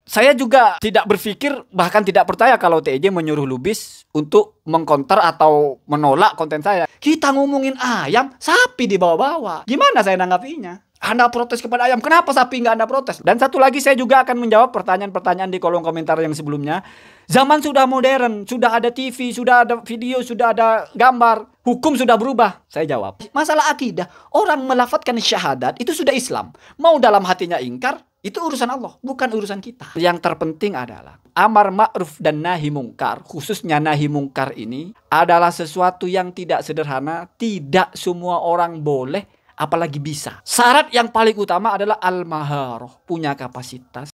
Saya juga tidak berpikir, bahkan tidak percaya kalau TEJ menyuruh Lubis untuk mengkonter atau menolak konten saya. Kita ngomongin ayam, sapi dibawa-bawa. Gimana saya nanggapinya? Anda protes kepada ayam, kenapa sapi nggak Anda protes? Dan satu lagi, saya juga akan menjawab pertanyaan-pertanyaan di kolom komentar yang sebelumnya. Zaman sudah modern, sudah ada TV, sudah ada video, sudah ada gambar, hukum sudah berubah. Saya jawab, masalah akidah, orang melafadzkan syahadat itu sudah Islam. Mau dalam hatinya ingkar, itu urusan Allah, bukan urusan kita. Yang terpenting adalah amar ma'ruf dan nahi mungkar, khususnya nahi mungkar ini adalah sesuatu yang tidak sederhana. Tidak semua orang boleh, apalagi bisa. Syarat yang paling utama adalah al-maharoh, punya kapasitas.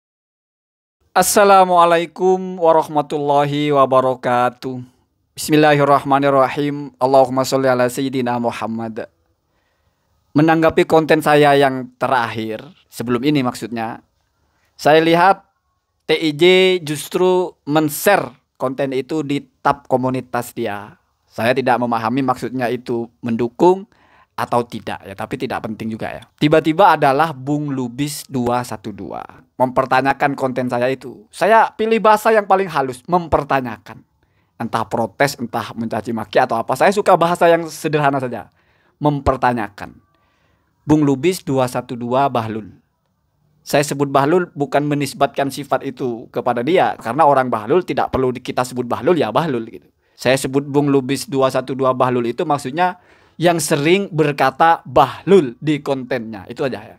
Assalamualaikum warahmatullahi wabarakatuh. Bismillahirrahmanirrahim. Allahumma sholli ala sayyidina Muhammad. Menanggapi konten saya yang terakhir, sebelum ini maksudnya, saya lihat TIJ justru men-share konten itu di tab komunitas dia. Saya tidak memahami maksudnya itu mendukung atau tidak ya, tapi tidak penting juga ya. Tiba-tiba adalah Bung Lubis 212 mempertanyakan konten saya itu. Saya pilih bahasa yang paling halus, mempertanyakan. Entah protes, entah mencaci maki atau apa. Saya suka bahasa yang sederhana saja. Mempertanyakan. Bung Lubis 212 Bahlul. Saya sebut Bahlul bukan menisbatkan sifat itu kepada dia, karena orang Bahlul tidak perlu kita sebut Bahlul, ya Bahlul gitu. Saya sebut Bung Lubis 212 Bahlul itu maksudnya yang sering berkata Bahlul di kontennya. Itu aja ya.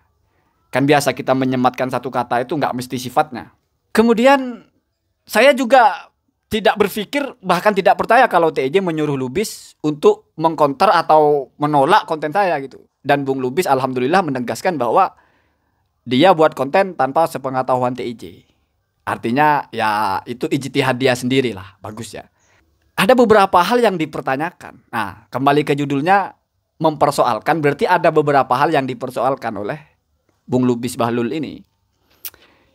Kan biasa kita menyematkan satu kata itu nggak mesti sifatnya. Kemudian saya juga tidak berpikir, bahkan tidak percaya kalau TEJ menyuruh Lubis untuk mengkonter atau menolak konten saya gitu. Dan Bung Lubis alhamdulillah menegaskan bahwa dia buat konten tanpa sepengetahuan TEJ. Artinya ya itu ijtihad dia sendiri lah, bagus ya. Ada beberapa hal yang dipertanyakan. Nah, kembali ke judulnya, mempersoalkan, berarti ada beberapa hal yang dipersoalkan oleh Bung Lubis Bahlul ini.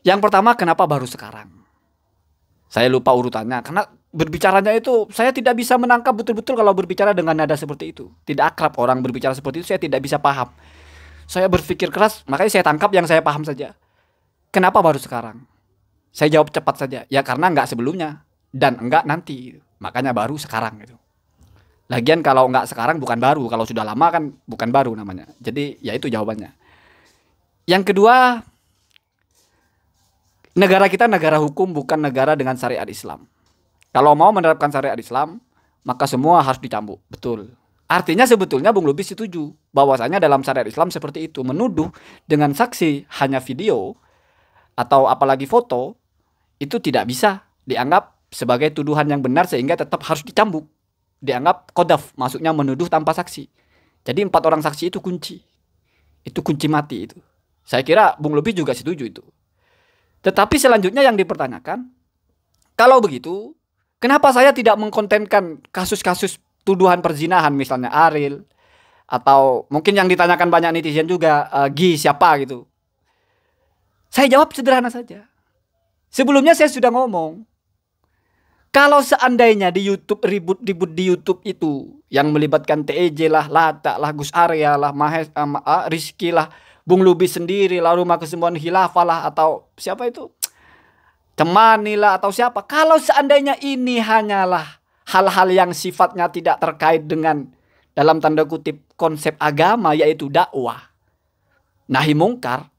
Yang pertama, kenapa baru sekarang? Saya lupa urutannya, karena berbicaranya itu saya tidak bisa menangkap betul-betul kalau berbicara dengan nada seperti itu. Tidak akrab orang berbicara seperti itu, saya tidak bisa paham. Saya berpikir keras, makanya saya tangkap yang saya paham saja. Kenapa baru sekarang? Saya jawab cepat saja, ya karena enggak sebelumnya dan enggak nanti. Makanya baru sekarang gitu. Lagian kalau enggak sekarang bukan baru, kalau sudah lama kan bukan baru namanya. Jadi ya itu jawabannya. Yang kedua, negara kita negara hukum, bukan negara dengan syariat Islam. Kalau mau menerapkan syariat Islam, maka semua harus dicambuk. Betul. Artinya sebetulnya Bung Lubis setuju bahwasanya dalam syariat Islam seperti itu, menuduh dengan saksi hanya video atau apalagi foto itu tidak bisa dianggap sebagai tuduhan yang benar, sehingga tetap harus dicambuk. Dianggap qadhaf, maksudnya menuduh tanpa saksi. Jadi 4 orang saksi itu kunci. Itu kunci mati itu. Saya kira Bung Lubis juga setuju itu. Tetapi selanjutnya yang dipertanyakan, kalau begitu, kenapa saya tidak mengkontenkan kasus-kasus tuduhan perzinahan, misalnya Ariel, atau mungkin yang ditanyakan banyak netizen juga, Gi siapa gitu. Saya jawab sederhana saja. Sebelumnya saya sudah ngomong, kalau seandainya di YouTube ribut-ribut di YouTube itu yang melibatkan TEJ lah, Lata lah, Gus Arya lah, Rizky lah, Bung Lubis sendiri lah, Rumah Kesembuhan Khilafah lah, atau siapa itu, Cemani lah, atau siapa. Kalau seandainya ini hanyalah hal-hal yang sifatnya tidak terkait dengan dalam tanda kutip konsep agama, yaitu dakwah, nahi mungkar,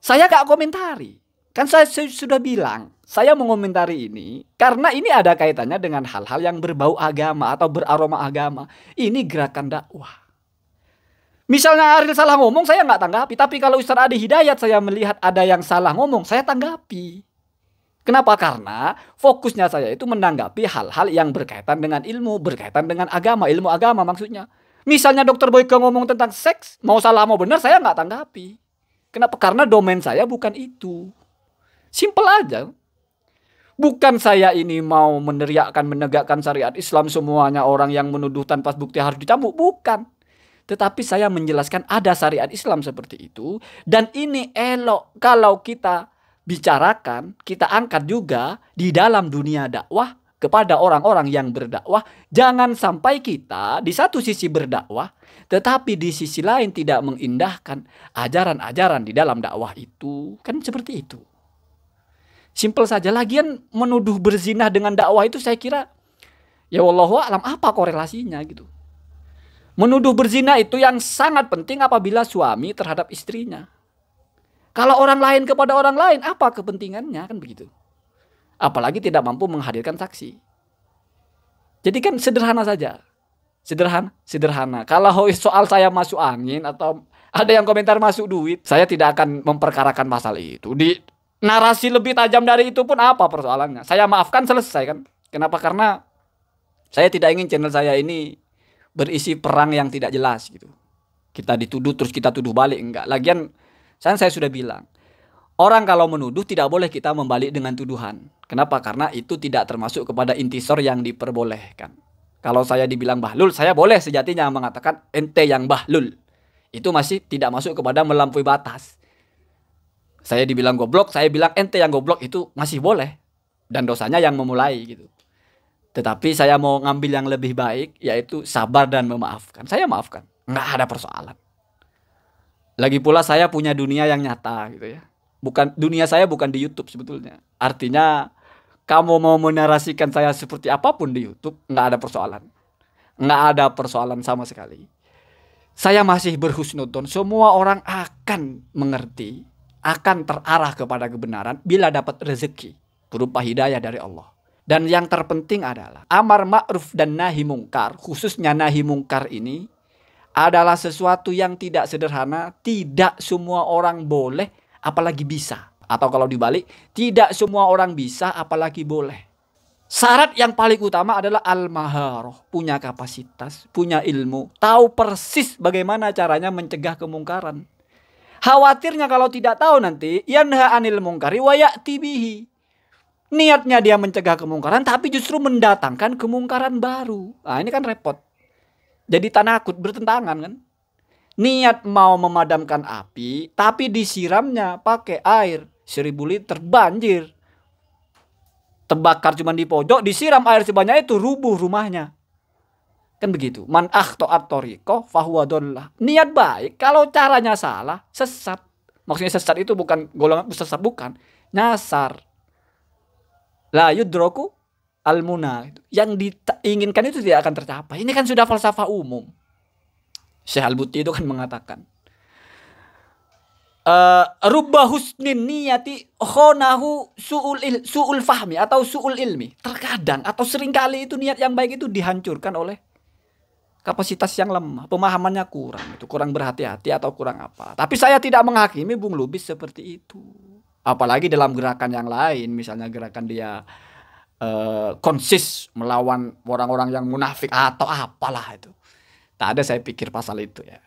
saya gak komentari. Kan saya sudah bilang, saya mengomentari ini karena ini ada kaitannya dengan hal-hal yang berbau agama atau beraroma agama. Ini gerakan dakwah. Misalnya Ariel salah ngomong, saya nggak tanggapi. Tapi kalau Ustaz Adi Hidayat saya melihat ada yang salah ngomong, saya tanggapi. Kenapa? Karena fokusnya saya itu menanggapi hal-hal yang berkaitan dengan ilmu, berkaitan dengan agama, ilmu agama maksudnya. Misalnya Dr. Boyke ngomong tentang seks, mau salah mau benar, saya nggak tanggapi. Kenapa? Karena domain saya bukan itu. Simple aja. Bukan saya ini mau meneriakkan, menegakkan syariat Islam, semuanya orang yang menuduh tanpa bukti harus dicambuk. Bukan. Tetapi saya menjelaskan ada syariat Islam seperti itu. Dan ini elok kalau kita bicarakan, kita angkat juga di dalam dunia dakwah kepada orang-orang yang berdakwah. Jangan sampai kita di satu sisi berdakwah, tetapi di sisi lain tidak mengindahkan ajaran-ajaran di dalam dakwah itu. Kan seperti itu. Simpel saja. Lagian menuduh berzina dengan dakwah itu saya kira, ya wallahu alam, apa korelasinya gitu. Menuduh berzina itu yang sangat penting apabila suami terhadap istrinya. Kalau orang lain kepada orang lain, apa kepentingannya, kan begitu. Apalagi tidak mampu menghadirkan saksi. Jadi kan sederhana saja. Sederhana. Kalau soal saya masuk angin atau ada yang komentar masuk duit, saya tidak akan memperkarakan masalah itu. Di narasi lebih tajam dari itu pun apa persoalannya? Saya maafkan, selesai kan. Kenapa? Karena saya tidak ingin channel saya ini berisi perang yang tidak jelas gitu. Kita dituduh terus kita tuduh balik, enggak. Lagian saya sudah bilang, orang kalau menuduh tidak boleh kita membalik dengan tuduhan. Kenapa? Karena itu tidak termasuk kepada intisor yang diperbolehkan. Kalau saya dibilang bahlul, saya boleh sejatinya mengatakan ente yang bahlul. Itu masih tidak masuk kepada melampaui batas. Saya dibilang goblok, saya bilang ente yang goblok, itu masih boleh. Dan dosanya yang memulai gitu. Tetapi saya mau ngambil yang lebih baik, yaitu sabar dan memaafkan. Saya maafkan, nggak ada persoalan. Lagi pula saya punya dunia yang nyata gitu ya. Dunia saya bukan di YouTube sebetulnya. Artinya kamu mau menarasikan saya seperti apapun di YouTube, nggak ada persoalan. Nggak ada persoalan sama sekali. Saya masih berhusnudon. Semua orang akan mengerti, akan terarah kepada kebenaran bila dapat rezeki berupa hidayah dari Allah. Dan yang terpenting adalah amar ma'ruf dan nahi mungkar, khususnya nahi mungkar ini adalah sesuatu yang tidak sederhana. Tidak semua orang boleh, apalagi bisa. Atau kalau dibalik, tidak semua orang bisa, apalagi boleh. Syarat yang paling utama adalah al-maharoh, punya kapasitas, punya ilmu, tahu persis bagaimana caranya mencegah kemungkaran. Khawatirnya kalau tidak tahu nanti yanha anil mungkari wa ya'ti bihi. Niatnya dia mencegah kemungkaran tapi justru mendatangkan kemungkaran baru. Nah, ini kan repot. Jadi tanakut, bertentangan kan. Niat mau memadamkan api tapi disiramnya pakai air 1000 liter, banjir. Terbakar cuma di pojok, disiram air sebanyak itu, rubuh rumahnya. Kan begitu. Man akhto'at thoriqah fahuwa dhallah. Niat baik, kalau caranya salah, sesat. Maksudnya sesat itu bukan golongan sesat, bukan. Nyasar. La yudroku al-muna. Yang diinginkan itu tidak akan tercapai. Ini kan sudah falsafah umum. Syekh Al-Buti itu kan mengatakan, rubba husnin niyati khonahu su'ul fahmi atau su'ul ilmi. Terkadang atau seringkali itu niat yang baik itu dihancurkan oleh kapasitas yang lemah, pemahamannya kurang, itu kurang berhati-hati atau kurang apa. Tapi saya tidak menghakimi Bung Lubis seperti itu. Apalagi dalam gerakan yang lain, misalnya gerakan dia konsis melawan orang-orang yang munafik atau apalah itu. Tak ada saya pikir pasal itu ya.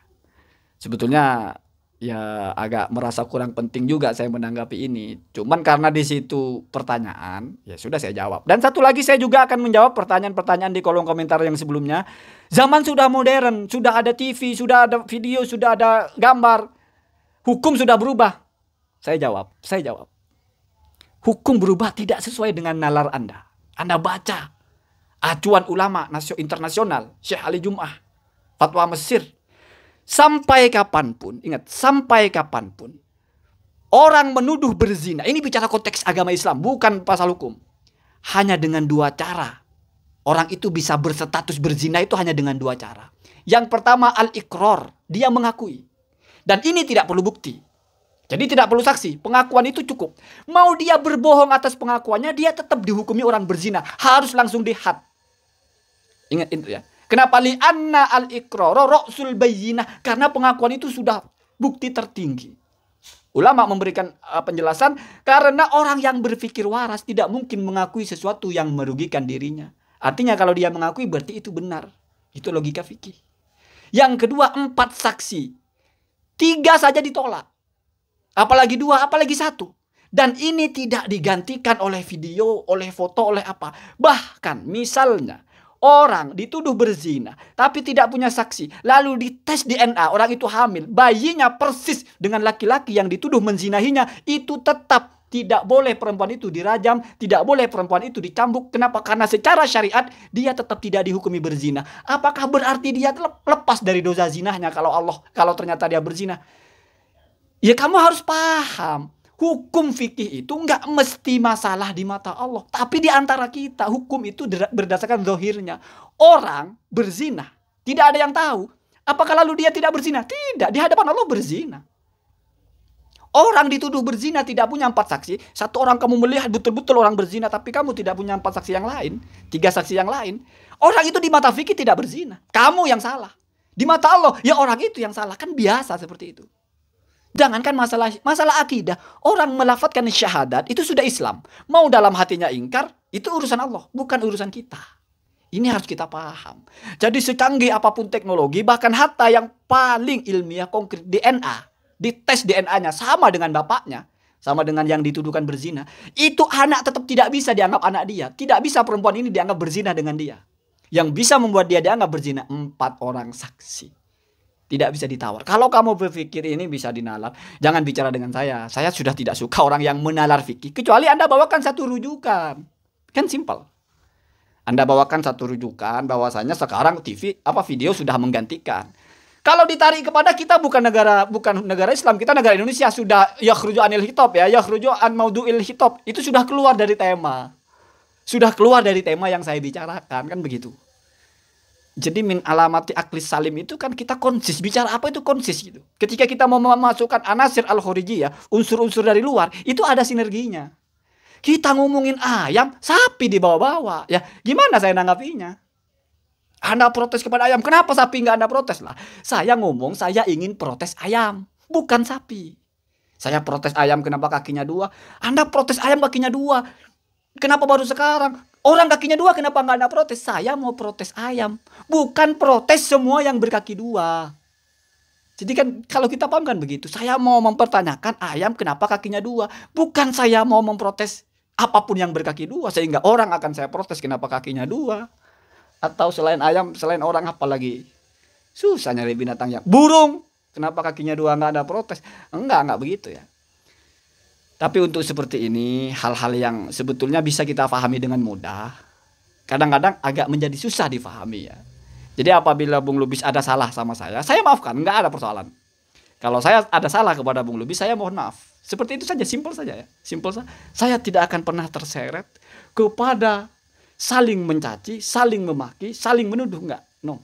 Sebetulnya ya agak merasa kurang penting juga saya menanggapi ini. Cuman karena di situ pertanyaan, ya sudah saya jawab. Dan satu lagi saya juga akan menjawab pertanyaan-pertanyaan di kolom komentar yang sebelumnya. Zaman sudah modern, sudah ada TV, sudah ada video, sudah ada gambar. Hukum sudah berubah. Saya jawab. Hukum berubah tidak sesuai dengan nalar Anda. Anda baca acuan ulama internasional, Syekh Ali Jum'ah, fatwa Mesir. Sampai kapanpun, ingat, sampai kapanpun orang menuduh berzina, ini bicara konteks agama Islam, bukan pasal hukum. Hanya dengan 2 cara. Orang itu bisa berstatus berzina itu hanya dengan 2 cara. Yang pertama al-iqrar, dia mengakui. Dan ini tidak perlu bukti. Jadi tidak perlu saksi, pengakuan itu cukup. Mau dia berbohong atas pengakuannya, dia tetap dihukumi orang berzina. Harus langsung dihad. Ingat itu ya. Kenapa? Li'anna al-iqrara ra'sul bayyinah. Karena pengakuan itu sudah bukti tertinggi. Ulama memberikan penjelasan, karena orang yang berpikir waras tidak mungkin mengakui sesuatu yang merugikan dirinya. Artinya kalau dia mengakui berarti itu benar. Itu logika fikih. Yang kedua, 4 saksi. 3 saja ditolak. Apalagi 2, apalagi 1. Dan ini tidak digantikan oleh video, oleh foto, oleh apa. Bahkan misalnya orang dituduh berzina tapi tidak punya saksi, lalu dites DNA, orang itu hamil, bayinya persis dengan laki-laki yang dituduh menzinahinya, itu tetap tidak boleh perempuan itu dirajam, tidak boleh perempuan itu dicambuk. Kenapa? Karena secara syariat dia tetap tidak dihukumi berzina. Apakah berarti dia lepas dari dosa zinahnya kalau ternyata dia berzina? Ya kamu harus paham, Hukum fikih itu nggak mesti masalah di mata Allah. Tapi di antara kita, hukum itu berdasarkan zahirnya. Orang berzina, tidak ada yang tahu. Apakah lalu dia tidak berzina? Tidak, di hadapan Allah berzina. Orang dituduh berzina tidak punya 4 saksi. Satu orang kamu melihat betul-betul orang berzina, tapi kamu tidak punya 4 saksi yang lain. 3 saksi yang lain. Orang itu di mata fikih tidak berzina. Kamu yang salah. Di mata Allah, ya orang itu yang salah. Kan biasa seperti itu. Jangankan masalah akidah. Orang melafadzkan syahadat itu sudah Islam. Mau dalam hatinya ingkar, itu urusan Allah, bukan urusan kita. Ini harus kita paham. Jadi secanggih apapun teknologi, bahkan hatta yang paling ilmiah konkret DNA, dites DNA-nya sama dengan bapaknya, sama dengan yang dituduhkan berzina, itu anak tetap tidak bisa dianggap anak dia. Tidak bisa perempuan ini dianggap berzina dengan dia. Yang bisa membuat dia dianggap berzina 4 orang saksi. Tidak bisa ditawar. Kalau kamu berpikir ini bisa dinalar, jangan bicara dengan saya. Saya sudah tidak suka orang yang menalar fikih. Kecuali Anda bawakan satu rujukan. Kan simpel. Anda bawakan satu rujukan bahwasanya sekarang video sudah menggantikan. Kalau ditarik kepada kita bukan negara Islam, kita negara Indonesia, sudah yakhruju anil khitab ya, yakhruju an maudu'il khitab. Itu sudah keluar dari tema. Sudah keluar dari tema yang saya bicarakan, kan begitu. Jadi min alamati aklis salim itu kan kita konsis. Bicara apa itu konsis gitu. Ketika kita mau memasukkan anasir al-khorijiyah, unsur-unsur dari luar, itu ada sinerginya. Kita ngomongin ayam, sapi dibawa-bawa. Ya, gimana saya nanggapinya? Anda protes kepada ayam. Kenapa sapi nggak Anda protes lah? Saya ngomong, saya ingin protes ayam, bukan sapi. Saya protes ayam, kenapa kakinya 2? Anda protes ayam kakinya 2. Kenapa baru sekarang? Orang kakinya 2, kenapa nggak Anda protes? Saya mau protes ayam, bukan protes semua yang berkaki 2. Jadi kan kalau kita paham kan begitu. Saya mau mempertanyakan ayam kenapa kakinya 2. Bukan saya mau memprotes apapun yang berkaki 2. Sehingga orang akan saya protes kenapa kakinya 2. Atau selain ayam, selain orang apa lagi? Susah nyari binatang yang burung. Kenapa kakinya 2 nggak ada protes? Enggak begitu ya. Tapi untuk seperti ini, hal-hal yang sebetulnya bisa kita pahami dengan mudah, kadang-kadang agak menjadi susah difahami ya. Jadi apabila Bung Lubis ada salah sama saya maafkan, nggak ada persoalan. Kalau saya ada salah kepada Bung Lubis, saya mohon maaf. Seperti itu saja, simpel saja ya. Simpel saja. Saya tidak akan pernah terseret kepada saling mencaci, saling memaki, saling menuduh, enggak. No.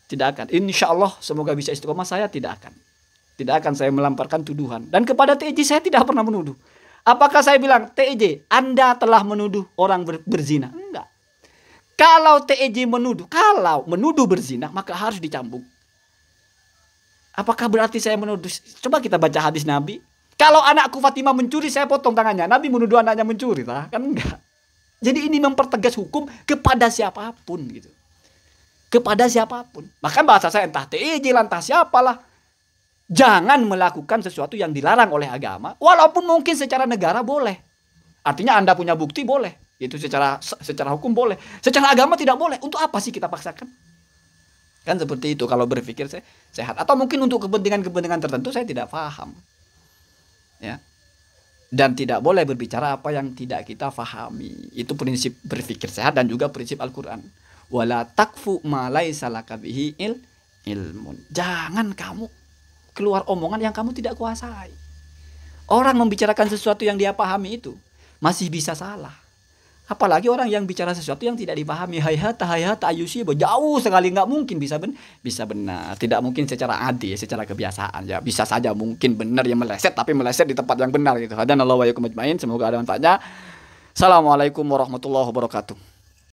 Tidak akan. Insya Allah semoga bisa istiqomah, saya tidak akan. Tidak akan saya melamparkan tuduhan. Dan kepada TJ saya tidak pernah menuduh. Apakah saya bilang, TJ, Anda telah menuduh orang berzina? Enggak. Kalau TJ menuduh berzina, maka harus dicambuk. Apakah berarti saya menuduh? Coba kita baca hadis Nabi. Kalau anakku Fatimah mencuri, saya potong tangannya. Nabi menuduh anaknya mencuri, kan enggak. Jadi ini mempertegas hukum kepada siapapun gitu. Kepada siapapun. Bahkan bahasa saya entah TJ, entah siapalah. Jangan melakukan sesuatu yang dilarang oleh agama, walaupun mungkin secara negara boleh. Artinya Anda punya bukti boleh, itu secara hukum boleh. Secara agama tidak boleh. Untuk apa sih kita paksakan? Kan seperti itu kalau berpikir saya sehat. Atau mungkin untuk kepentingan tertentu saya tidak paham. Ya. Dan tidak boleh berbicara apa yang tidak kita pahami. Itu prinsip berpikir sehat dan juga prinsip Al-Qur'an. Wala takfu ma laisa laka bihi ilmun. Jangan kamu keluar omongan yang kamu tidak kuasai. Orang membicarakan sesuatu yang dia pahami itu masih bisa salah. Apalagi orang yang bicara sesuatu yang tidak dipahami. Hayata ayusibo, jauh sekali, nggak mungkin bisa benar. Tidak mungkin secara adi, secara kebiasaan ya. Bisa saja mungkin benar yang meleset, tapi meleset di tempat yang benar gitu. Hadanallahu wa iyyakum ajmain. Semoga ada manfaatnya. Assalamualaikum warahmatullahi wabarakatuh.